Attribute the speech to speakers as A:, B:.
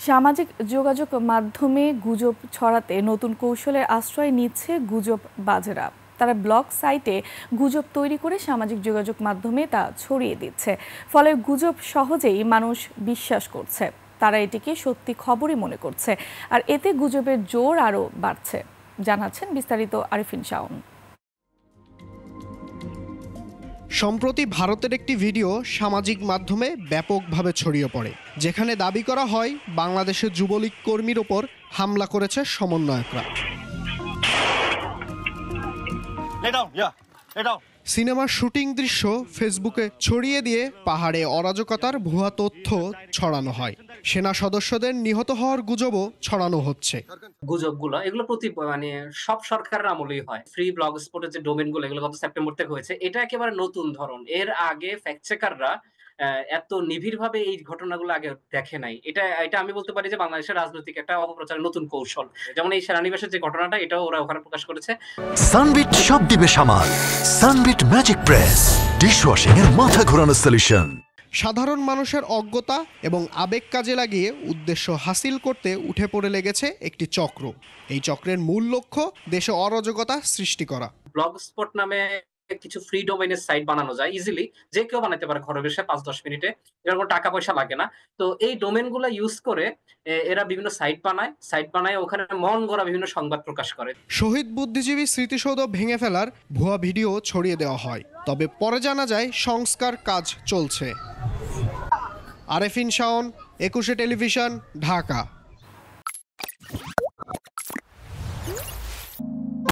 A: সামাজিক যোগাযোগ মাধ্যমে গুজব ছড়াতে নতুন কৌশলের আশ্রয় নিচ্ছে গুজববাজেরা। তারা ব্লগ সাইটে গুজব তৈরি করে সামাজিক যোগাযোগ মাধ্যমে তা ছড়িয়ে দিচ্ছে। ফলে গুজব সহজেই মানুষ বিশ্বাস করছে। তারা এটিকে সত্যি খবরই মনে করছে, আর এতে গুজবের জোর আরও বাড়ছে। জানাচ্ছেন বিস্তারিত আরিফিন শাওন।
B: সম্প্রতি ভারতের একটি ভিডিও সামাজিক মাধ্যমে ব্যাপকভাবে ছড়িয়ে পড়ে, যেখানে দাবি করা হয় বাংলাদেশের যুবলীগ কর্মীর ওপর হামলা করেছে সমন্বয়করা। সিনেমার শুটিং দৃশ্য ফেসবুকে ছড়িয়ে দিয়ে পাহাড়ে অরাজকতার ভুয়া তথ্য ছড়ানো হয়। সেনা সদস্যদের নিহত হওয়ার গুজবও ছড়ানো হচ্ছে।
C: গুজবগুলো এগুলো সব সরকারের আমলেই হয়। ফ্রি ব্লগ স্পটের যে ডোমেইনগুলো এগুলো গত সেপ্টেম্বর থেকে হয়েছে। এটা একেবারে নতুন ধরন। এর আগে ফ্যাক্ট চেকাররা এত নিবিড়ভাবে এই ঘটনাগুলো আগে দেখে নাই। এটা আমি বলতে পারি যে বাংলাদেশের রাজনৈতিক একটা অপপ্রচারের নতুন কৌশল। যেমন এই সেনানিবাসের যে ঘটনাটা এটাও ওরা ওখানে প্রকাশ করেছে।
D: সানবিট সব দিবে সামাল। সানবিট ম্যাজিক প্রেস ডিশওয়াশিং এর মাথা ঘোরানো সলিউশন।
B: সাধারণ মানুষের অজ্ঞতা এবং আবেগ কাজে লাগিয়ে উদ্দেশ্য হাসিল করতে উঠে পড়ে লেগেছে একটি চক্র। এই চক্রের মূল লক্ষ্য দেশে অরাজকতা সৃষ্টি করা।
C: ব্লগ স্পট নামে কিছু ফ্রি ডোমেইনের সাইট বানানো যায় ইজিলি, যে কেউ বানাতে পারে ঘরে বসে ৫-১০ মিনিটে। এর কোনো টাকা পয়সা লাগে না। তো এই ডোমেইনগুলো ইউজ করে এরা বিভিন্ন সাইট বানায় ওখানে মন গড়া বিভিন্ন সংবাদ প্রকাশ করে।
B: শহীদ বুদ্ধিজীবী স্মৃতিসৌধ ভেঙে ফেলার ভুয়া ভিডিও ছড়িয়ে দেওয়া হয়, তবে পরে জানা যায় সংস্কার কাজ চলছে। আরিফিন শাওন, ২১ টেলিভিশন, ঢাকা।